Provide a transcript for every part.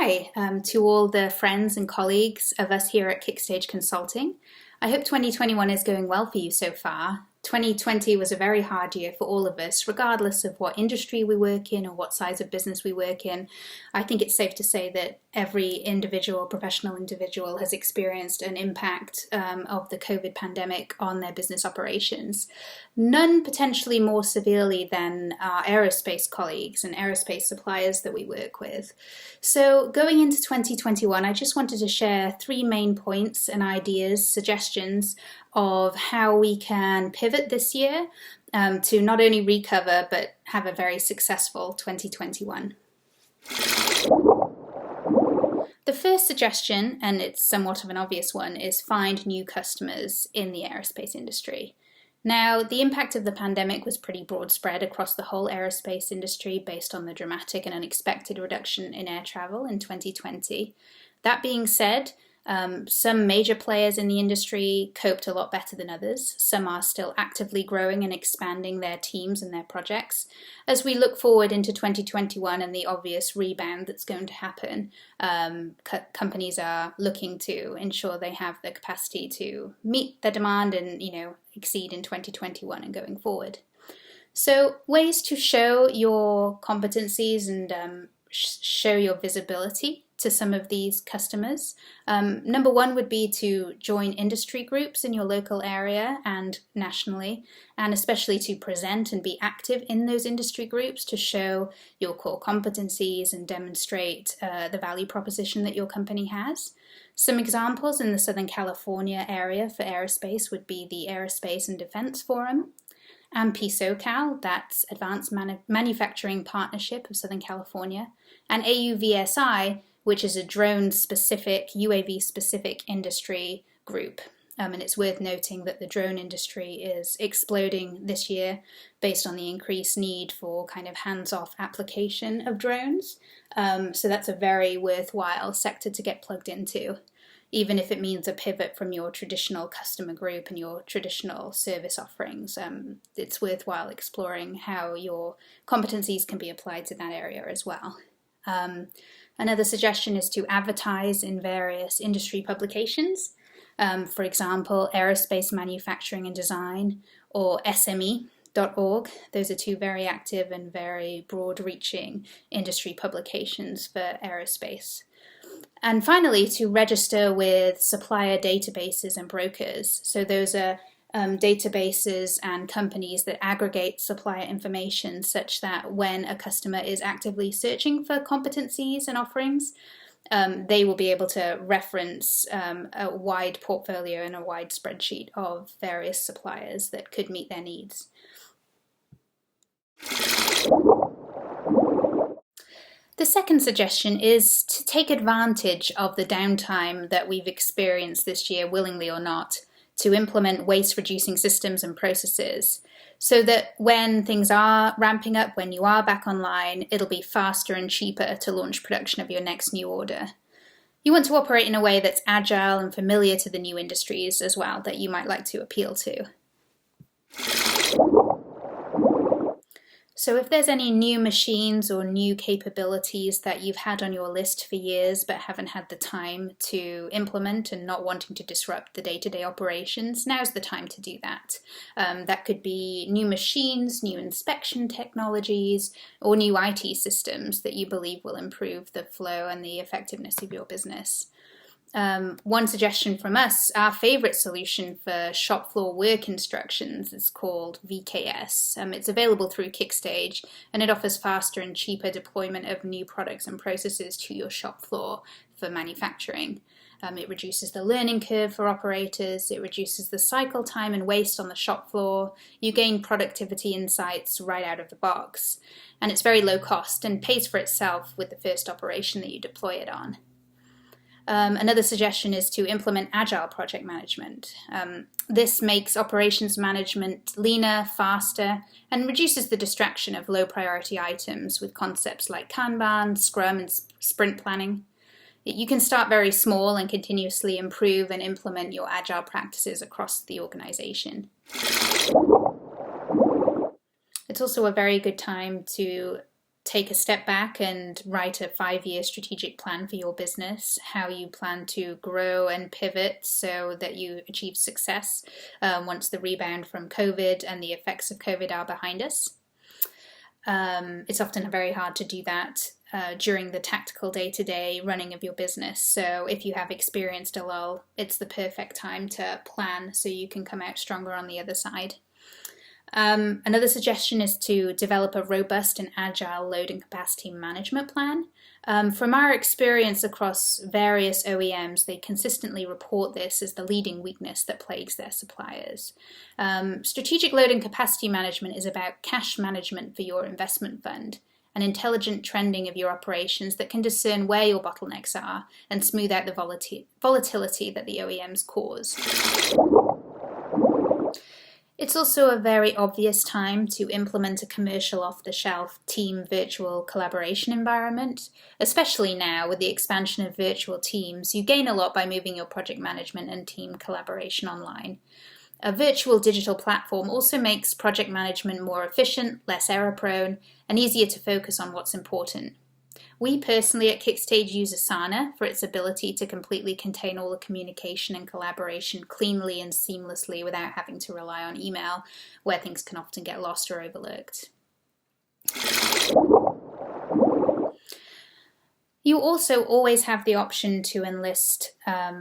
Hi to all the friends and colleagues of us here at KickStage Consulting. I hope 2021 is going well for you so far. 2020 was a very hard year for all of us, regardless of what industry we work in or what size of business we work in. I think it's safe to say that every individual, professional individual, has experienced an impact of the COVID pandemic on their business operations. None potentially more severely than our aerospace colleagues and aerospace suppliers that we work with. So going into 2021, I just wanted to share three main points and ideas, suggestions of how we can pivot this year to not only recover but have a very successful 2021. The first suggestion, and it's somewhat of an obvious one, is find new customers in the aerospace industry. Now, the impact of the pandemic was pretty broad spread across the whole aerospace industry based on the dramatic and unexpected reduction in air travel in 2020. That being said, some major players in the industry coped a lot better than others. Some are still actively growing and expanding their teams and their projects. As we look forward into 2021 and the obvious rebound that's going to happen, companies are looking to ensure they have the capacity to meet the demand and, exceed in 2021 and going forward. So ways to show your competencies and show your visibility to some of these customers. Number one would be to join industry groups in your local area and nationally, and especially to present and be active in those industry groups to show your core competencies and demonstrate the value proposition that your company has. Some examples in the Southern California area for aerospace would be the Aerospace and Defense Forum, AMPI SoCal, that's Advanced Manufacturing Partnership of Southern California, and AUVSI, which is a drone-specific, UAV-specific industry group. And it's worth noting that the drone industry is exploding this year based on the increased need for kind of hands-off application of drones. So that's a very worthwhile sector to get plugged into, even if it means a pivot from your traditional customer group and your traditional service offerings. It's worthwhile exploring how your competencies can be applied to that area as well. Another suggestion is to advertise in various industry publications. For example, Aerospace Manufacturing and Design or SME.org. Those are two very active and very broad-reaching industry publications for aerospace. And finally, to register with supplier databases and brokers. So those are databases and companies that aggregate supplier information such that when a customer is actively searching for competencies and offerings, they will be able to reference a wide portfolio and a wide spreadsheet of various suppliers that could meet their needs. The second suggestion is to take advantage of the downtime that we've experienced this year, willingly or not, to implement waste-reducing systems and processes so that when things are ramping up, when you are back online, it'll be faster and cheaper to launch production of your next new order. You want to operate in a way that's agile and familiar to the new industries as well that you might like to appeal to. So if there's any new machines or new capabilities that you've had on your list for years but haven't had the time to implement and not wanting to disrupt the day-to-day operations, now's the time to do that. That could be new machines, new inspection technologies, or new IT systems that you believe will improve the flow and the effectiveness of your business. One suggestion from us, our favorite solution for shop floor work instructions is called VKS. It's available through KickStage and it offers faster and cheaper deployment of new products and processes to your shop floor for manufacturing. It reduces the learning curve for operators, it reduces the cycle time and waste on the shop floor, you gain productivity insights right out of the box, and it's very low cost and pays for itself with the first operation that you deploy it on. Another suggestion is to implement agile project management. This makes operations management leaner, faster, and reduces the distraction of low priority items with concepts like Kanban, Scrum, and sprint planning. You can start very small and continuously improve and implement your agile practices across the organization. It's also a very good time to take a step back and write a 5-year strategic plan for your business, how you plan to grow and pivot so that you achieve success once the rebound from COVID and the effects of COVID are behind us. It's often very hard to do that during the tactical day-to-day running of your business. So if you have experienced a lull, it's the perfect time to plan so you can come out stronger on the other side. Another suggestion is to develop a robust and agile load and capacity management plan. From our experience across various OEMs, they consistently report this as the leading weakness that plagues their suppliers. Strategic load and capacity management is about cash management for your investment fund, and intelligent trending of your operations that can discern where your bottlenecks are and smooth out the volatility that the OEMs cause. It's also a very obvious time to implement a commercial off-the-shelf team virtual collaboration environment. Especially now with the expansion of virtual teams, you gain a lot by moving your project management and team collaboration online. A virtual digital platform also makes project management more efficient, less error-prone, and easier to focus on what's important. We personally at KickStage use Asana for its ability to completely contain all the communication and collaboration cleanly and seamlessly without having to rely on email, where things can often get lost or overlooked. You also always have the option to enlist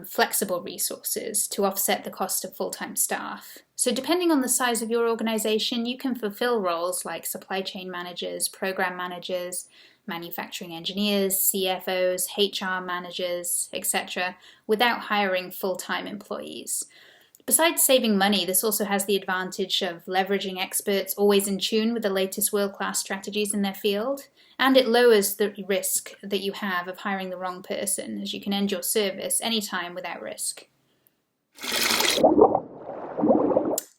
flexible resources to offset the cost of full-time staff. So depending on the size of your organization, you can fulfill roles like supply chain managers, program managers, manufacturing engineers, CFOs, HR managers, etc., without hiring full-time employees. Besides saving money, this also has the advantage of leveraging experts always in tune with the latest world-class strategies in their field, and it lowers the risk that you have of hiring the wrong person, as you can end your service anytime without risk.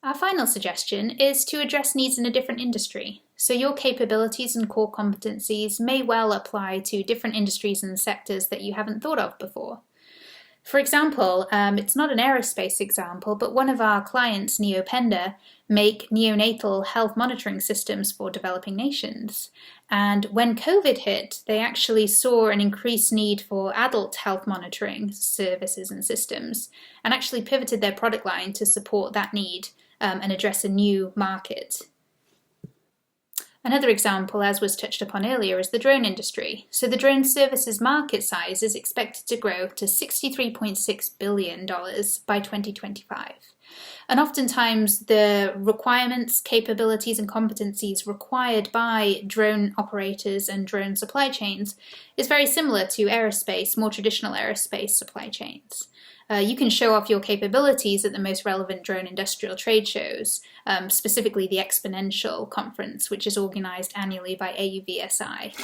Our final suggestion is to address needs in a different industry. So your capabilities and core competencies may well apply to different industries and sectors that you haven't thought of before. For example, it's not an aerospace example, but one of our clients, Neopenda, make neonatal health monitoring systems for developing nations. And when COVID hit, they actually saw an increased need for adult health monitoring services and systems, and actually pivoted their product line to support that need and address a new market. Another example, as was touched upon earlier, is the drone industry. So the drone services market size is expected to grow to $63.6 billion by 2025. And oftentimes the requirements, capabilities and competencies required by drone operators and drone supply chains is very similar to aerospace, more traditional aerospace supply chains. You can show off your capabilities at the most relevant drone industrial trade shows, specifically the Exponential Conference, which is organized annually by AUVSI.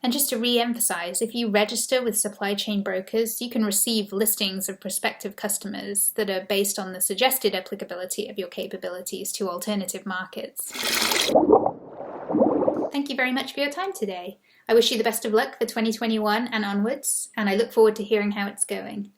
And just to re-emphasize, if you register with supply chain brokers, you can receive listings of prospective customers that are based on the suggested applicability of your capabilities to alternative markets. Thank you very much for your time today. I wish you the best of luck for 2021 and onwards, and I look forward to hearing how it's going.